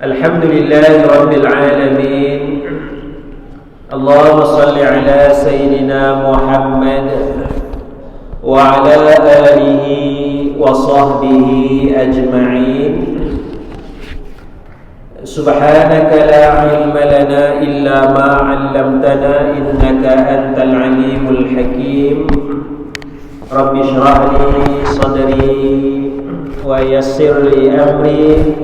Alhamdulillahi Rabbil Alamin. Allahumma salli ala Sayyidina Muhammad wa ala alihi wa sahbihi ajma'in. Subhanaka la ilma lana illa ma 'allamtana innaka antal alimul hakim. Rabbi shrah li sadri wa yassir li amri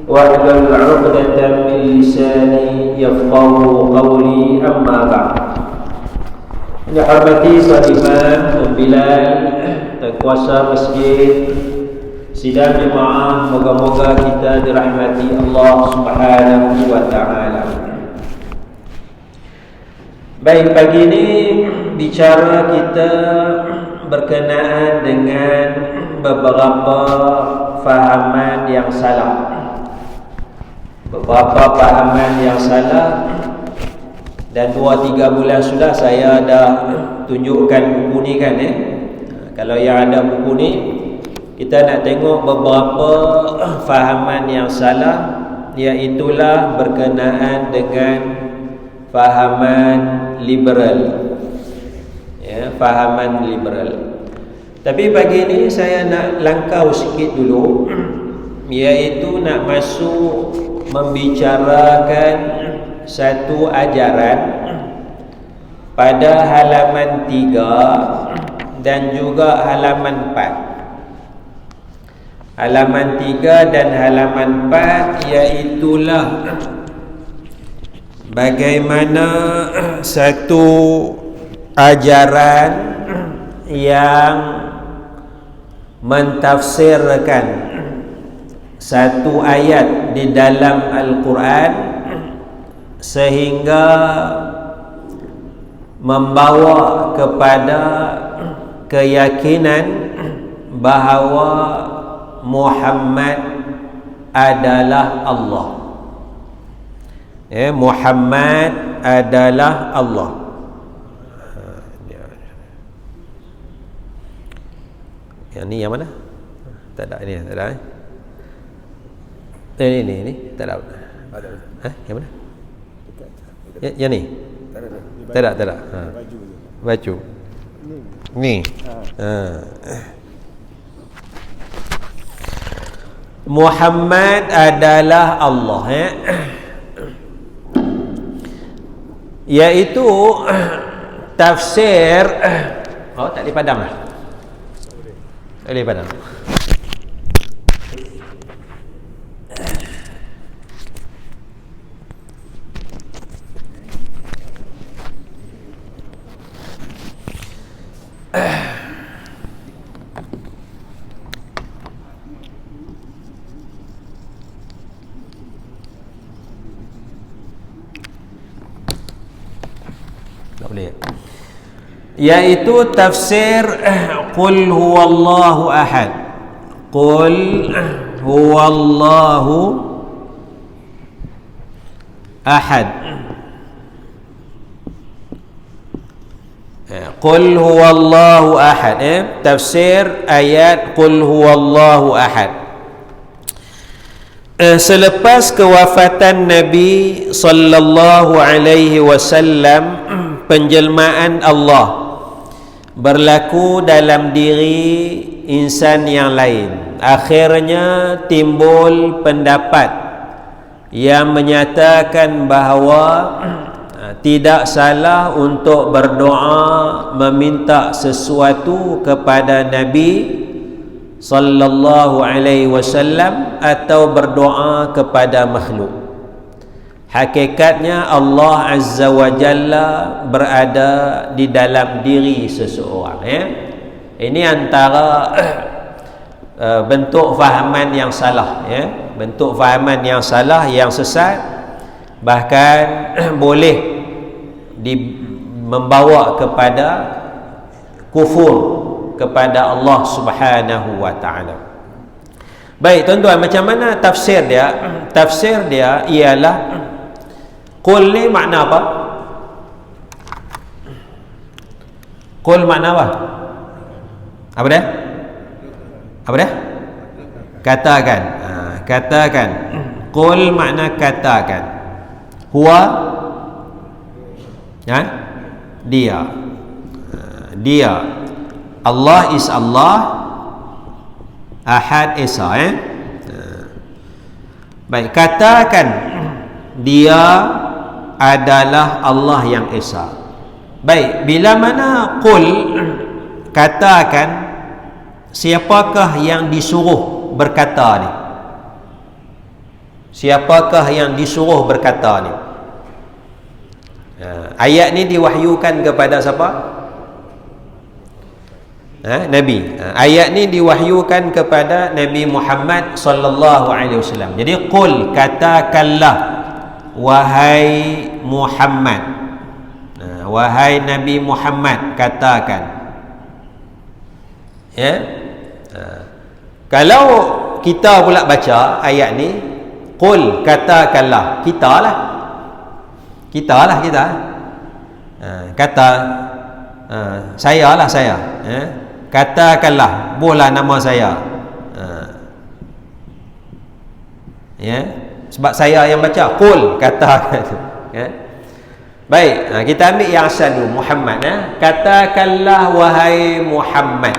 wahlul 'uqdatam min lisani yafqahu qawli, amma ba'd. Yang hormati Imam Bilal dan kuasa masjid, sidang jemaah, moga-moga kita dirahmati Allah Subhanahu wa taala. Baik, pagi ini bicara kita berkenaan dengan beberapa fahaman yang salah. Beberapa fahaman yang salah, dan 2-3 bulan sudah saya dah tunjukkan buku ni kan. Kalau yang ada buku ni, kita nak tengok beberapa fahaman yang salah, iaitulah berkenaan dengan fahaman liberal. Ya, fahaman liberal. Tapi pagi ni saya nak langkau sikit dulu, iaitu nak masuk membicarakan satu ajaran pada halaman 3 dan juga halaman 4. Halaman 3 dan halaman 4 iaitulah bagaimana satu ajaran yang mentafsirkan satu ayat di dalam Al-Quran sehingga membawa kepada keyakinan bahawa Muhammad adalah Allah. Muhammad adalah Allah. Yang ni yang mana? Tak ada, ini tak ada. Ini tak ada. Yang mana? Yang ni? Tak ada. Baju. Ni. Muhammad adalah Allah, iaitu tafsir. Tak boleh padam lah. Tak boleh padam. Iaitu tafsir Qul huwallahu ahad. Qul huwallahu ahad. Qul huwallahu ahad. Tafsir ayat Qul huwallahu ahad. Selepas kewafatan Nabi sallallahu alaihi wasallam, penjelmaan Allah berlaku dalam diri insan yang lain. Akhirnya timbul pendapat yang menyatakan bahawa tidak salah untuk berdoa meminta sesuatu kepada Nabi sallallahu alaihi wasallam atau berdoa kepada makhluk. Hakikatnya Allah Azza wa Jalla berada di dalam diri seseorang. Ini antara bentuk fahaman yang salah, bentuk fahaman yang salah, yang sesat, bahkan boleh membawa kepada kufur kepada Allah Subhanahu wa taala. Baik tuan-tuan, macam mana tafsir dia? Tafsir dia ialah, Qul ni makna apa? Qul makna apa? Apa dia? Apa dia? Katakan. Katakan. Qul makna katakan. Huwa dia. Dia. Allah is Allah. Ahad Esa. Baik, katakan dia adalah Allah yang Esa. Baik, bila mana qul, katakan, siapakah yang disuruh berkata ni? Siapakah yang disuruh berkata ni? Ayat ni diwahyukan kepada siapa? Nabi. Ayat ni diwahyukan kepada Nabi Muhammad sallallahu alaihi wasallam. Jadi qul, katakanlah wahai Muhammad. Wahai Nabi Muhammad, katakan. Kalau kita pula baca ayat ni, qul, katakanlah, kita lah kita. Kata saya lah saya. Katakanlah, bolehlah nama saya. Sebab saya yang baca. Qul, katakan. Baik, kita ambil yang asal dulu, Muhammad. Katakanlah wahai Muhammad,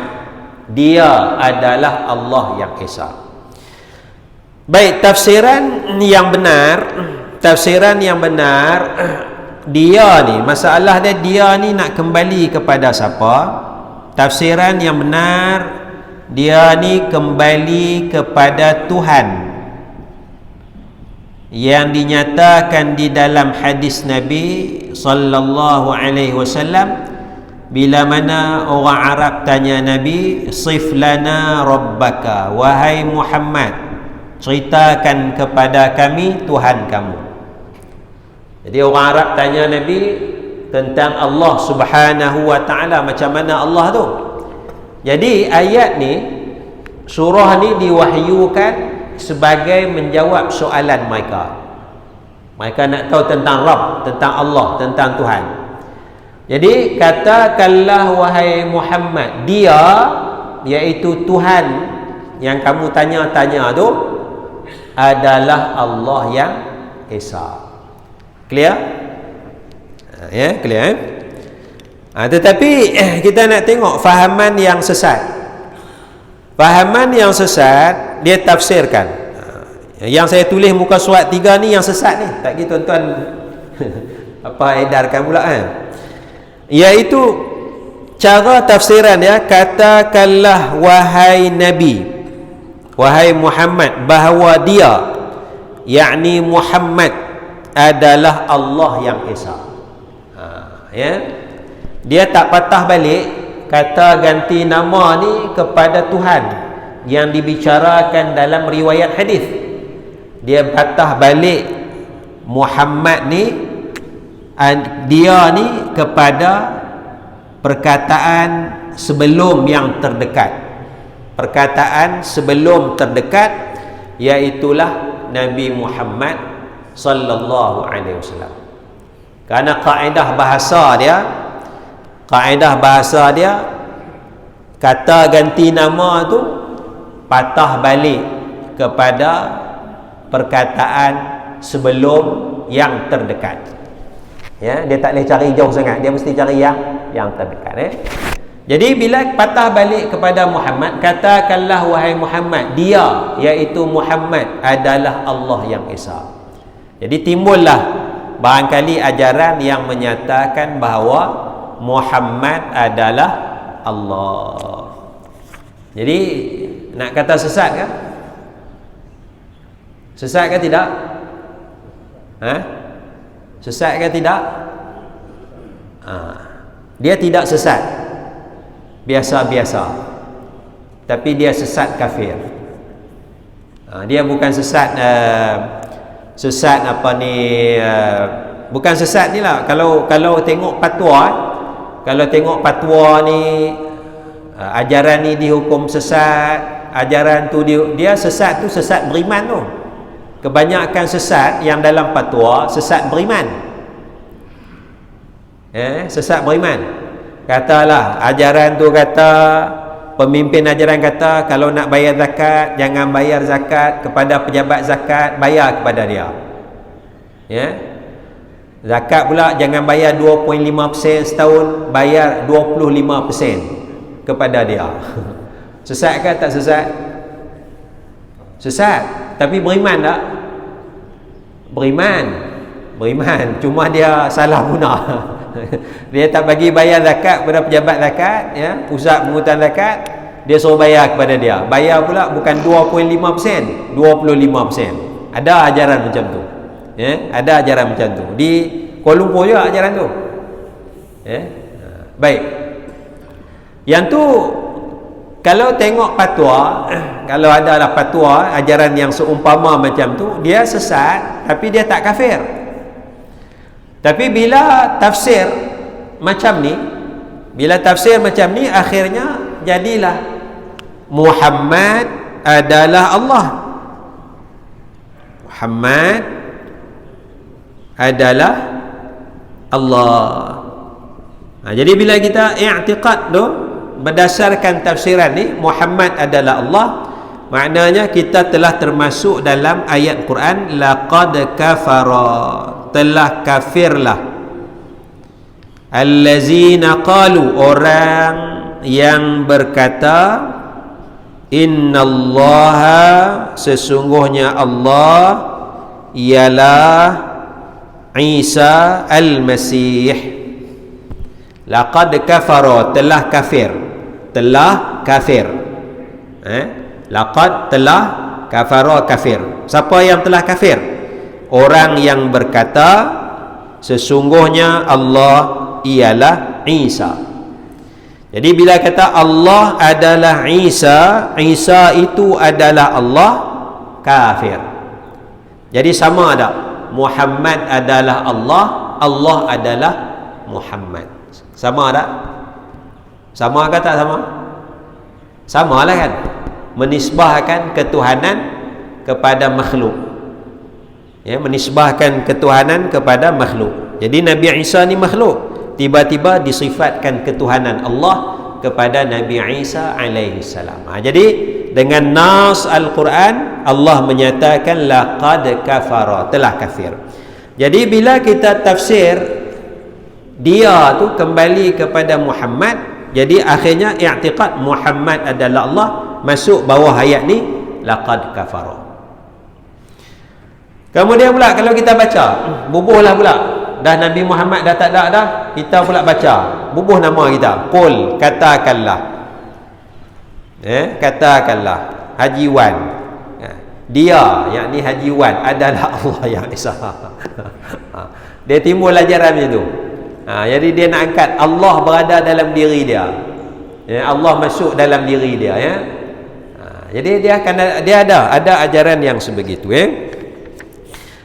dia adalah Allah yang Esa. Baik, tafsiran yang benar, dia ni, masalah dia ni nak kembali kepada siapa? Tafsiran yang benar, dia ni kembali kepada Tuhan yang dinyatakan di dalam hadis Nabi sallallahu alaihi wasallam, bila mana orang Arab tanya Nabi, sif lana rabbaka, wahai Muhammad, ceritakan kepada kami Tuhan kamu. Jadi orang Arab tanya Nabi tentang Allah Subhanahu wa ta'ala, macam mana Allah tu. Jadi ayat ni, surah ni diwahyukan sebagai menjawab soalan mereka. Mereka nak tahu tentang Rabb, tentang Allah, tentang Tuhan. Jadi katakanlah wahai Muhammad, dia iaitu Tuhan yang kamu tanya-tanya tu adalah Allah yang Esa. Clear? Clear. Tetapi kita nak tengok fahaman yang sesat. Fahaman yang sesat dia tafsirkan. Yang saya tulis muka surat 3 ni yang sesat ni. Tak gitu tuan-tuan apa edarkan pula iaitu cara tafsiran dia, katakanlah wahai Nabi, wahai Muhammad, bahawa dia, yakni Muhammad, adalah Allah yang Esa. Dia tak patah balik kata ganti nama ni kepada Tuhan yang dibicarakan dalam riwayat hadis. Dia patah balik Muhammad ni, dia ni kepada perkataan sebelum yang terdekat. Perkataan sebelum terdekat iaitulah Nabi Muhammad sallallahu alaihi wasallam. Karena kaedah bahasa dia kata ganti nama tu patah balik kepada perkataan sebelum yang terdekat. Dia tak boleh cari jauh sangat, dia mesti cari yang terdekat. Jadi bila patah balik kepada Muhammad, katakanlah wahai Muhammad, dia iaitu Muhammad adalah Allah yang Esa. Jadi timbullah barangkali ajaran yang menyatakan bahawa Muhammad adalah Allah. Jadi nak kata sesat ke? Sesat ke tidak? Sesat ke tidak? Dia tidak sesat, biasa-biasa, tapi dia sesat kafir. Dia bukan sesat sesat apa ni, bukan sesat ni lah. Kalau tengok fatwa, kalau tengok fatwa ni, ajaran ni dihukum sesat, ajaran tu dia sesat tu sesat beriman tu. Kebanyakan sesat yang dalam fatwa sesat beriman. Sesat beriman. Katalah ajaran tu kata pemimpin ajaran kata kalau nak bayar zakat, jangan bayar zakat kepada pejabat zakat, bayar kepada dia. Ya. Zakat pula jangan bayar 2.5% setahun, bayar 25% kepada dia. Sesat ke tak sesat? Sesat. Tapi beriman tak? Beriman. Cuma dia salah guna. Dia tak bagi bayar zakat kepada pejabat zakat, ya, pusat pengurutan zakat, dia suruh bayar kepada dia. Bayar pula bukan 2.5%, 25%. Ada ajaran macam tu. Ya, ada ajaran macam tu. Di Kuala Lumpur juga ajaran tu. Ya. Baik. Yang tu kalau tengok fatwa, kalau adalah fatwa ajaran yang seumpama macam tu, dia sesat tapi dia tak kafir. Tapi bila tafsir macam ni, akhirnya jadilah Muhammad adalah Allah. Muhammad adalah Allah. Jadi bila kita i'tiqad tu berdasarkan tafsiran ni, Muhammad adalah Allah, maknanya kita telah termasuk dalam ayat Quran, laqad kafara, telah kafirlah, allazina qalu, orang yang berkata, innallaha, sesungguhnya Allah ialah Isa al-Masih. Laqad kafara, telah kafir. Laqad, telah, kafara, kafir. Siapa yang telah kafir? Orang yang berkata sesungguhnya Allah ialah Isa. Jadi bila kata Allah adalah Isa, Isa itu adalah Allah, kafir. Jadi sama tak? Muhammad adalah Allah, Allah adalah Muhammad. Sama tak? Sama ke tak sama? Sama lah kan? Menisbahkan ketuhanan kepada makhluk. Ya, menisbahkan ketuhanan kepada makhluk. Jadi Nabi Isa ni makhluk, tiba-tiba disifatkan ketuhanan Allah kepada Nabi Isa alaihi salam. Jadi dengan nas Al-Quran, Allah menyatakan laqad kafara, telah kafir. Jadi bila kita tafsir, dia tu kembali kepada Muhammad, jadi akhirnya i'tiqad Muhammad adalah Allah, masuk bawah ayat ni, laqad kafara. Kemudian pula kalau kita baca, bubuhlah pula, dah Nabi Muhammad dah tak ada dah, kita pula baca, bubuh nama kita, qul, katakanlah, katakanlah, Haji Wan, dia, yakni Haji Wan adalah Allah yang Esa. Dia timbul ajaran macam tu. Jadi dia nak angkat Allah berada dalam diri dia, Allah masuk dalam diri dia, ya. Jadi dia akan, dia ada ajaran yang sebegitu,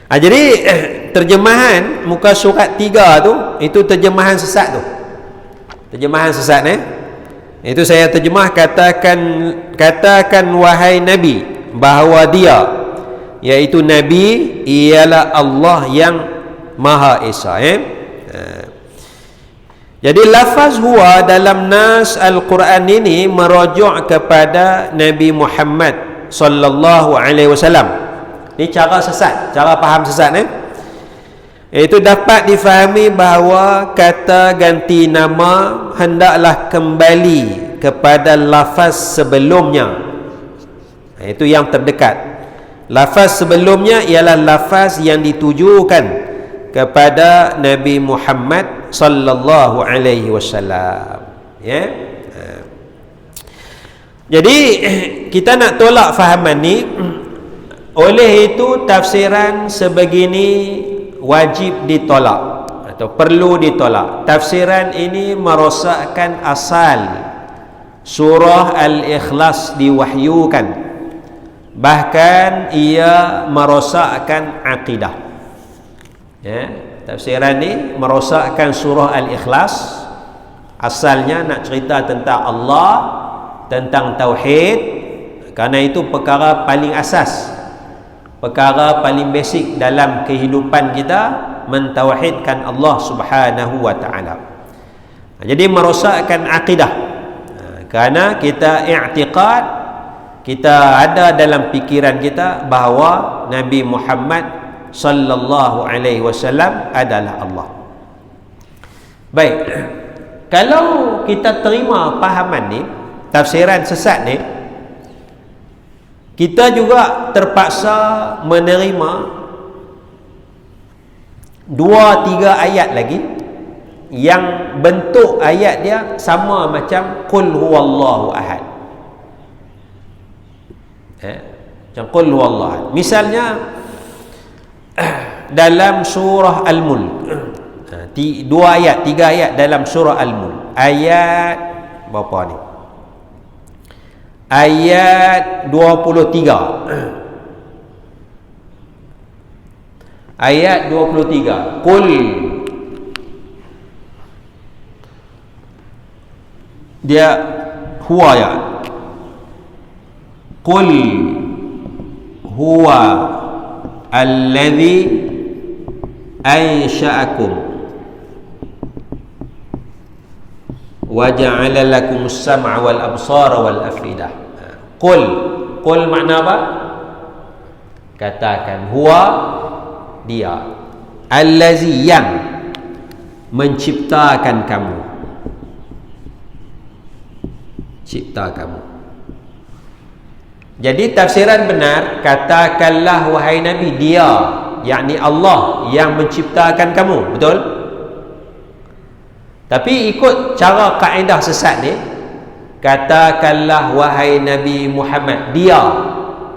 jadi terjemahan muka surat 3 tu, itu terjemahan sesat tu. Terjemahan sesat, itu saya terjemah, katakan wahai Nabi bahawa dia, iaitu Nabi, ialah Allah yang Maha Esa. Jadi lafaz huwa dalam nas Al-Quran ini merujuk kepada Nabi Muhammad sallallahu alaihi wasallam. Ini cara sesat, cara faham sesat, itu dapat difahami bahawa kata ganti nama hendaklah kembali kepada lafaz sebelumnya. Itu yang terdekat. Lafaz sebelumnya ialah lafaz yang ditujukan kepada Nabi Muhammad sallallahu alaihi wasallam. Jadi kita nak tolak fahaman ni, oleh itu tafsiran sebegini wajib ditolak atau perlu ditolak. Tafsiran ini merosakkan asal surah Al-Ikhlas diwahyukan, bahkan ia merosakkan akidah. Tafsiran ini merosakkan surah Al-Ikhlas. Asalnya nak cerita tentang Allah, tentang tauhid, kerana itu perkara paling asas, perkara paling basic dalam kehidupan kita, mentauhidkan Allah Subhanahu wa ta'ala. Jadi merosakkan akidah. Kerana kita i'tiqad, kita ada dalam fikiran kita bahawa Nabi Muhammad sallallahu alaihi wasallam adalah Allah. Baik, kalau kita terima pahaman ni, tafsiran sesat ni, kita juga terpaksa menerima 2-3 ayat lagi yang bentuk ayat dia sama macam qul huwallahu ahad. Macam qul huwallahu ahad. Misalnya dalam surah Al-Mulk, 2 ayat, 3 ayat dalam surah Al-Mulk. Ayat berapa ni? Ayat 23. Ayat 23. Qul, dia huwa ya. Qul huwa alladhi ansha'akum wa ja'ala lakumus sam'a wal absara wal afidah. Qul makna apa? Katakan, huwa, dia, allazi, yang menciptakan kamu, cipta kamu. Jadi tafsiran benar, katakanlah wahai Nabi, dia, yakni Allah yang menciptakan kamu. Betul? Tapi ikut cara kaedah sesat ni, katakanlah wahai Nabi Muhammad, dia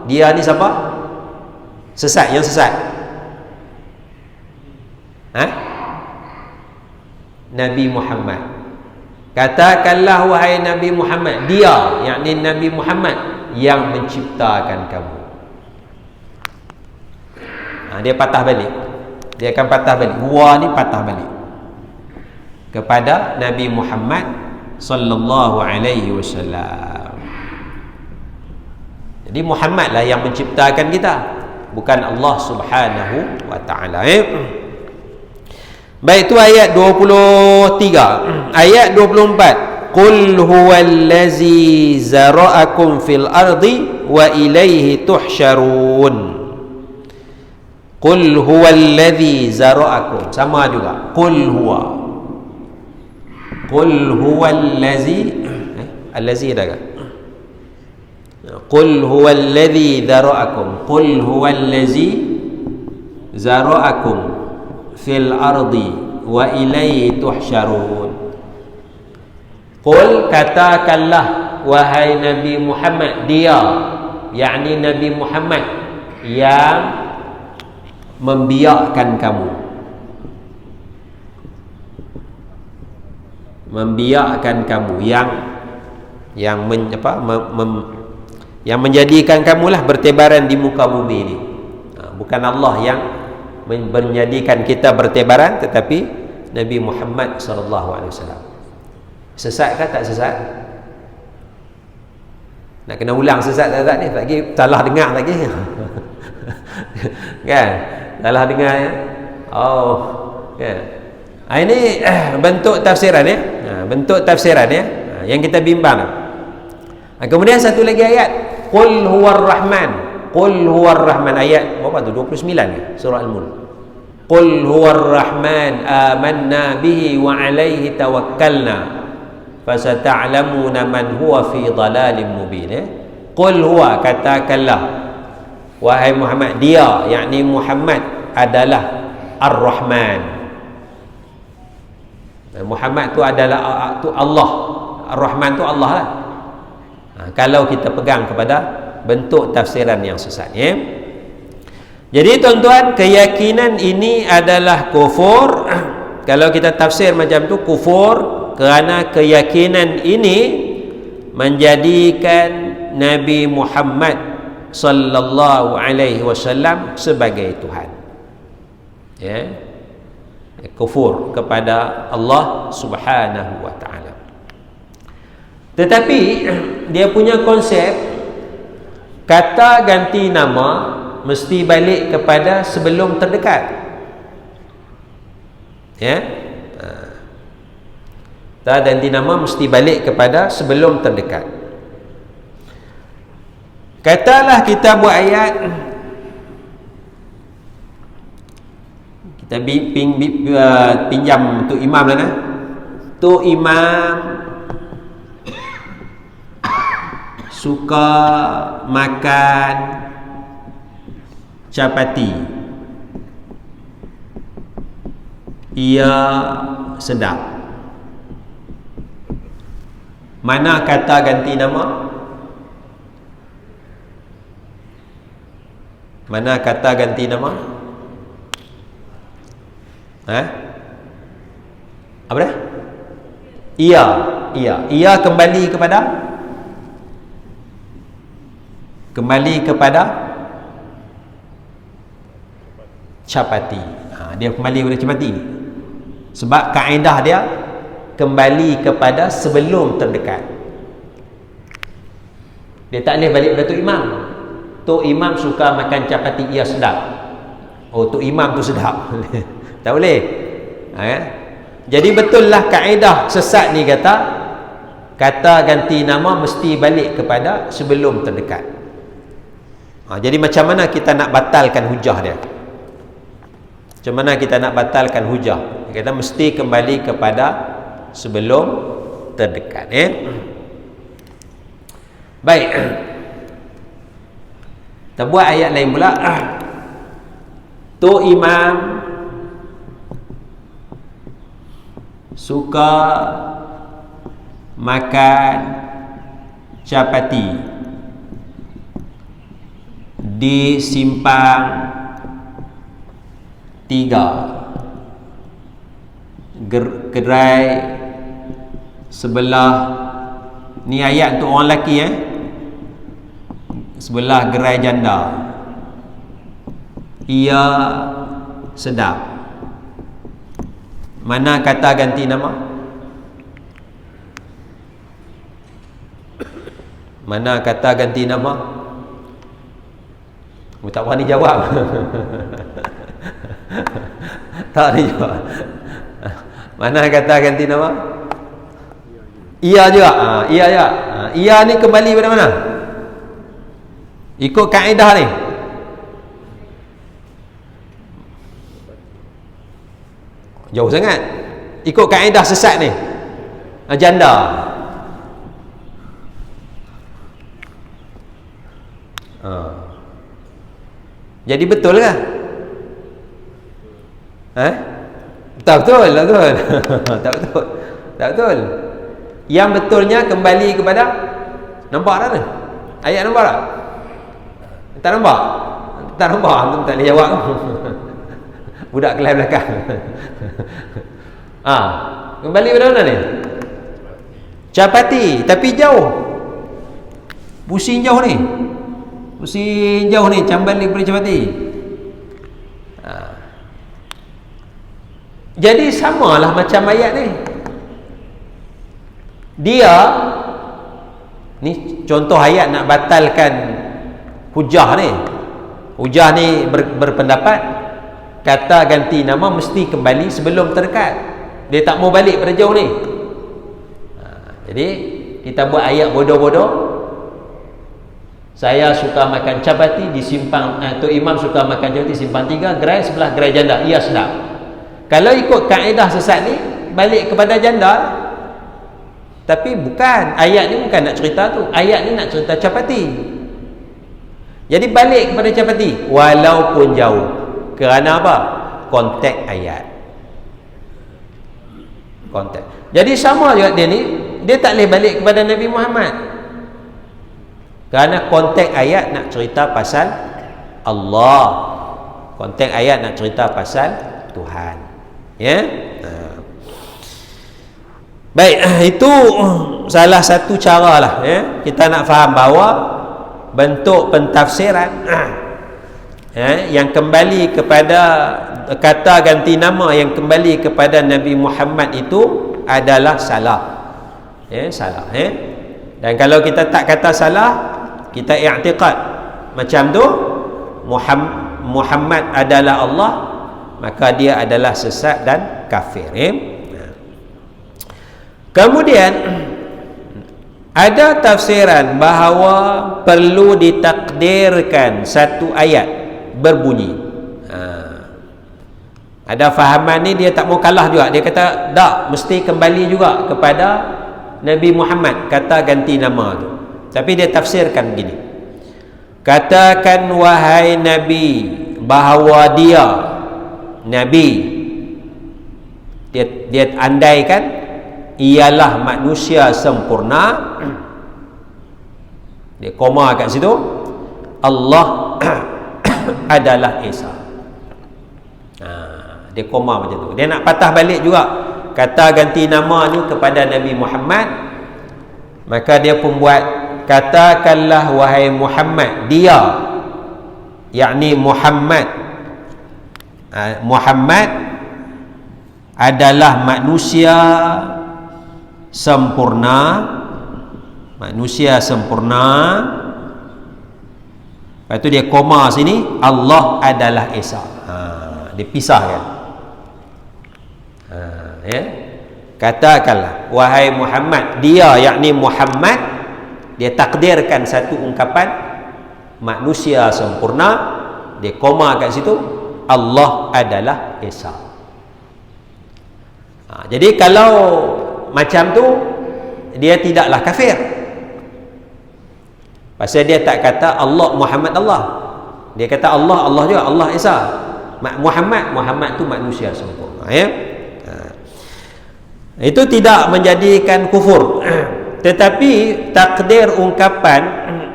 ni siapa? Sesat, yang sesat. Nabi Muhammad. Katakanlah wahai Nabi Muhammad, dia, yakni Nabi Muhammad yang menciptakan kamu. Dia patah balik. Dia akan patah balik. Huwa ni patah balik kepada Nabi Muhammad sallallahu alaihi wasallam. Jadi Muhammad lah yang menciptakan kita, bukan Allah subhanahu wa ta'ala. Baik, itu ayat 23. Ayat 24, qul huwallazi zara'akum fil ardi wa ilaihi tuhsyarun. Qul huwallazi zara'akum, sama juga, qul huwa. Qul huwallazi, allazi dah kan? Qul huwallazi zara'akum, qul huwallazi zara'akum fil ardi wa ilaihi tuhsyarun. Qul, katakanlah wahai Nabi Muhammad, dia, yakni Nabi Muhammad yang membiakkan kamu, membiakkan kamu, yang menjadikan kamulah bertebaran di muka bumi ini. Bukan Allah yang menjadikan kita bertebaran, tetapi Nabi Muhammad SAW. Sesat ke tak sesat? Nak kena ulang sesat tak ni? Tak lagi salah dengar lagi. Kan? Salah dengar ya? Oh, kan? Ini bentuk tafsiran ya. Bentuk tafsiran ya, yang kita bimbang. Kemudian satu lagi ayat, qul huwar rahman. Qul huwar rahman, ayat berapa tu? 29 ya? Surah Al-Mulk. Qul huwar rahman amanna bihi wa alaihi tawakkalna fasata'lamuna man huwa fi dhalalin mubin. Qul huwa, katakanlah wahai Muhammad, dia, yakni Muhammad adalah Ar-Rahman. Muhammad tu adalah tu Allah. Ar-Rahman tu Allah lah. Kalau kita pegang kepada bentuk tafsiran yang sesat ya. Jadi tuan-tuan, keyakinan ini adalah kufur. Kalau kita tafsir macam tu, kufur, kerana keyakinan ini menjadikan Nabi Muhammad sallallahu alaihi wasallam sebagai Tuhan. Ya. Kufur kepada Allah subhanahu wa ta'ala. Tetapi dia punya konsep kata ganti nama mesti balik kepada sebelum terdekat. Ya. Kata ganti nama mesti balik kepada sebelum terdekat. Katalah kita buat ayat, kita pinjam untuk imam lah. Tu imam suka makan capati, ia sedap. Mana kata ganti nama? Mana kata ganti nama? Apa dah? Ia kembali kepada capati. Dia kembali kepada capati. Sebab kaedah dia kembali kepada sebelum terdekat. Dia tak boleh balik pada Tok Imam. Tok Imam suka makan capati, ia sedap. Oh, Tok Imam tu sedap. Tak boleh. Jadi betul lah kaedah sesat ni kata ganti nama mesti balik kepada sebelum terdekat. Jadi macam mana kita nak batalkan hujah dia? Macam mana kita nak batalkan hujah? Kita mesti kembali kepada sebelum terdekat. Baik, kita buat ayat lain pula. Tu imam suka makan capati di simpang 3, gerai sebelah, ni ayat untuk orang lelaki sebelah gerai janda, ia sedap. Mana kata ganti nama? Mana kata ganti nama? Tak berani jawab. Tak berani jawab. Mana kata ganti nama? Ia juga. Ia juga. Ia ni kembali pada mana? Ikut kaedah ni. Jauh sangat. Ikut kaedah sesat ni. Janda. Jadi betul ke? Tak betul. Tak betul. Tak betul. Yang betulnya kembali kepada, nampak tak ni? Ayat nampak tak? Tak nampak? Tak nampak? Antum tak boleh jawab. Budak kelas belakang. Kembali pada mana ni? Capati, tapi jauh. Pusing jauh ni. Macam balik pada capati. Jadi samalah macam ayat ni. Dia ni contoh ayat nak batalkan hujah ni. Hujah ni berpendapat kata ganti nama mesti kembali sebelum terdekat. Dia tak mau balik pada jauh ni. Jadi kita buat ayat bodoh-bodoh. Saya suka makan capati di simpang, Tok Imam suka makan capati simpang 3, gerai sebelah gerai janda, ia sedap. Kalau ikut kaedah sesat ni, balik kepada janda. Tapi bukan, ayat ni bukan nak cerita tu. Ayat ni nak cerita capati. Jadi balik kepada capati walaupun jauh. Kerana apa? Konteks ayat. Konteks. Jadi sama juga dia ni, dia tak boleh balik kepada Nabi Muhammad. Kerana konteks ayat nak cerita pasal Allah. Konteks ayat nak cerita pasal Tuhan. Baik, itu salah satu cara lah. Kita nak faham bahawa bentuk pentafsiran yang kembali kepada kata ganti nama yang kembali kepada Nabi Muhammad itu adalah salah. Salah. Dan kalau kita tak kata salah, kita i'tiqad macam tu Muhammad adalah Allah, maka dia adalah sesat dan kafir. Kemudian ada tafsiran bahawa perlu ditakdirkan satu ayat berbunyi. Ada fahaman ni dia tak mau kalah juga. Dia kata tak, mesti kembali juga kepada Nabi Muhammad, kata ganti nama tu. Tapi dia tafsirkan begini. Katakan wahai Nabi bahawa dia Nabi, dia andaikan ialah manusia sempurna. Dia koma kat situ. Allah adalah Isa. Dia koma macam tu. Dia nak patah balik juga, kata ganti nama ni kepada Nabi Muhammad. Maka dia pun buat, katakanlah wahai Muhammad, dia yakni Muhammad adalah manusia sempurna. Manusia sempurna. Lepas tu dia koma sini, Allah adalah Isa. Dia pisahkan. Ya. Katakanlah wahai Muhammad, dia yakni Muhammad, dia takdirkan satu ungkapan manusia sempurna, dia koma kat situ, Allah adalah Isa. Jadi kalau macam tu, dia tidaklah kafir, pasal dia tak kata Allah Muhammad Allah. Dia kata Allah Allah juga, Allah Isa. Muhammad tu manusia sempurna, ya. Itu tidak menjadikan kufur. Tetapi takdir ungkapan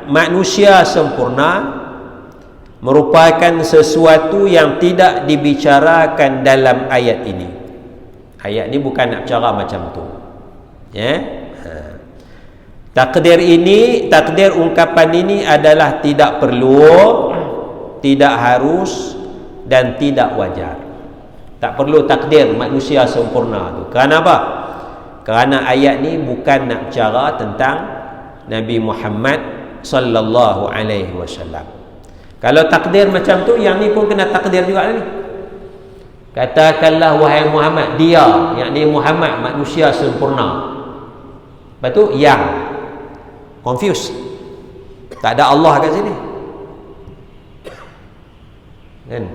manusia sempurna merupakan sesuatu yang tidak dibicarakan dalam ayat ini. Ayat ini bukan nak bicara macam tu, ya. Takdir ini, takdir ungkapan ini adalah tidak perlu, tidak harus, dan tidak wajar. Tak perlu takdir manusia sempurna tu. Kerana apa? Kerana ayat ni bukan nak bicara tentang Nabi Muhammad sallallahu alaihi wasallam. Kalau takdir macam tu, yang ni pun kena takdir juga ni. Katakanlah wahai Muhammad, dia yakni Muhammad manusia sempurna. Lepas tu yang confused, tak ada Allah kat sini, kan?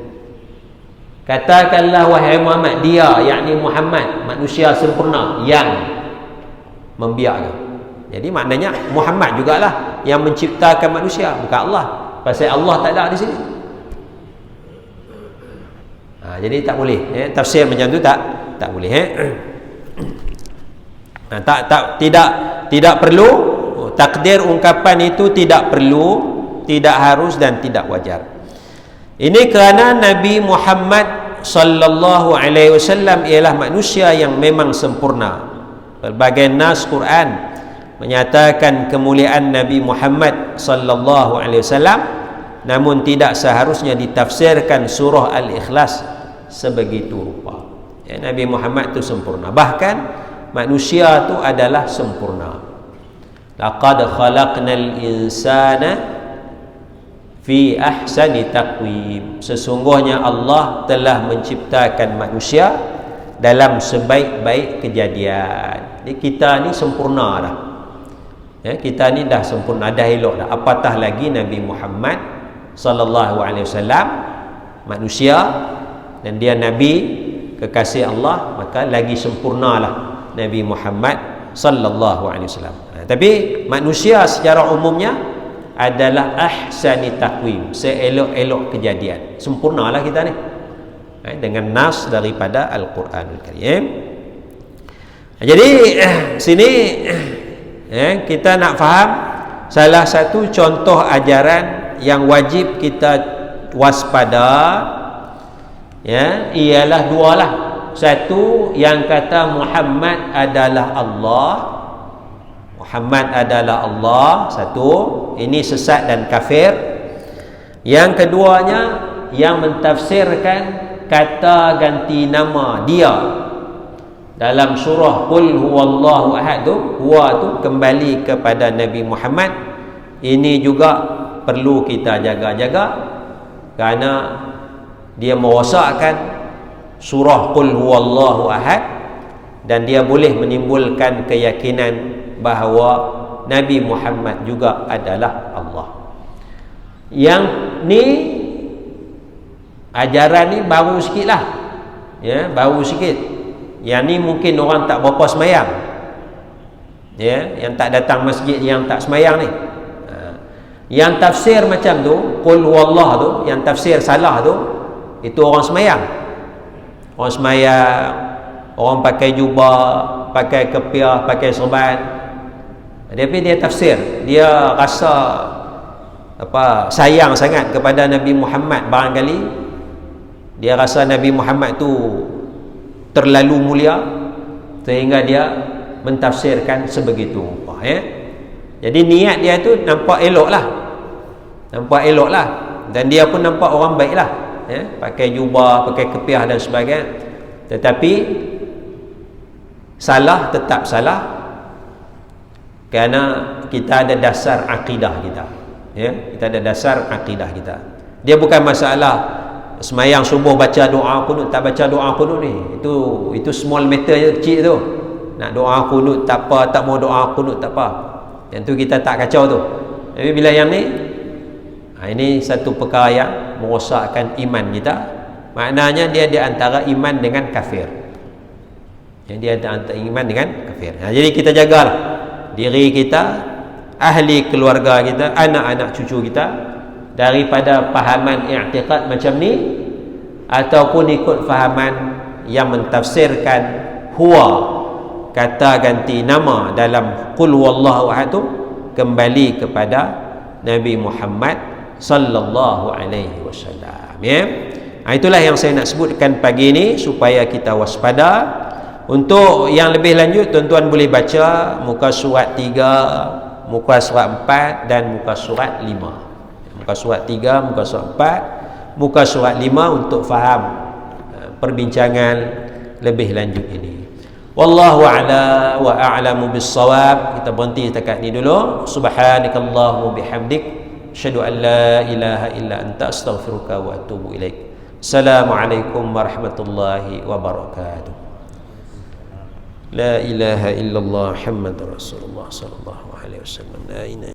Katakanlah wahai Muhammad, dia yakni Muhammad manusia sempurna, yang membiarkan. Jadi maknanya Muhammad jugalah yang menciptakan manusia, bukan Allah. Pasal Allah tak ada di sini. Jadi tak boleh, tafsir macam tu tak boleh, tidak perlu. Takdir ungkapan itu tidak perlu, tidak harus, dan tidak wajar. Ini kerana Nabi Muhammad sallallahu alaihi wasallam ialah manusia yang memang sempurna. Berbagai nas Quran menyatakan kemuliaan Nabi Muhammad sallallahu alaihi wasallam, namun tidak seharusnya ditafsirkan surah Al-Ikhlas sebegitu rupa. Nabi Muhammad itu sempurna. Bahkan manusia itu adalah sempurna. Laqad khalaqnal insana fi ahsani taqwim. Sesungguhnya Allah telah menciptakan manusia dalam sebaik-baik kejadian. Jadi kita ni sempurna dah. Kita ni dah sempurna, dah elok dah. Apatah lagi Nabi Muhammad sallallahu alaihi wasallam, manusia, dan dia nabi kekasih Allah, maka lagi sempurnalah Nabi Muhammad sallallahu alaihi wasallam. Tapi manusia secara umumnya adalah ahsani taqwim, seelok-elok kejadian. Sempurnalah kita ni, dengan nas daripada Al-Quranul Karim. Jadi sini kita nak faham salah satu contoh ajaran yang wajib kita waspada, ialah dua lah. Satu yang kata Muhammad adalah Allah. Muhammad adalah Allah, satu, ini sesat dan kafir. Yang keduanya yang mentafsirkan kata ganti nama dia dalam surah Qul huwallahu ahad tu, huwa tu kembali kepada Nabi Muhammad. Ini juga perlu kita jaga-jaga, kerana dia merosakkan surah Qul huwallahu ahad dan dia boleh menimbulkan keyakinan bahawa Nabi Muhammad juga adalah Allah. Yang ni ajaran ni baru sikit lah, ya, baru sikit. Yang ni mungkin orang tak berapa semayang, ya, yang tak datang masjid, yang tak semayang ni. Yang tafsir macam tu, qul wallah tu, yang tafsir salah tu, itu orang semayang. Orang semayang, orang pakai jubah, pakai kepiah, pakai serban. Tapi dia tafsir, dia rasa sayang sangat kepada Nabi Muhammad. Barangkali dia rasa Nabi Muhammad tu terlalu mulia sehingga dia mentafsirkan sebegitu rupa, ya. Jadi niat dia tu nampak elok lah, dan dia pun nampak orang baik lah, ya? Pakai jubah, pakai kepiah dan sebagainya. Tetapi salah tetap salah, kerana kita ada dasar akidah kita, ya? Kita ada dasar akidah kita. Dia bukan masalah semayang subuh baca doa kunut, tak baca doa kunut ni, itu small matter je, kecil tu. Nak doa kunut tak apa, tak mau doa kunut tak apa, yang tu kita tak kacau tu. Tapi bila yang ni, ini satu perkara yang merosakkan iman kita. Maknanya dia di antara iman dengan kafir, dia ada antara iman dengan kafir. Jadi kita jagalah diri kita, ahli keluarga kita, anak-anak cucu kita daripada fahaman i'tiqad macam ni, ataupun ikut fahaman yang mentafsirkan huwa, kata ganti nama dalam qul wallahu ahad tu, kembali kepada Nabi Muhammad sallallahu alaihi wasallam, ya. Itulah yang saya nak sebutkan pagi ini supaya kita waspada. Untuk yang lebih lanjut, tuan-tuan boleh baca muka surat 3, muka surat 4 dan muka surat 5. Muka surat 3, muka surat 4, muka surat 5 untuk faham perbincangan lebih lanjut ini. Wallahu a'la wa a'lamu bis-shawab. Kita berhenti setakat ni dulu. Subhanakallahumma bihamdik, asyhadu an la ilaha illa anta, astaghfiruka wa atubu ilaik. Assalamualaikum warahmatullahi wabarakatuh. La ilaha illallah Muhammadur Rasulullah sallallahu alaihi wasallam. La ilaha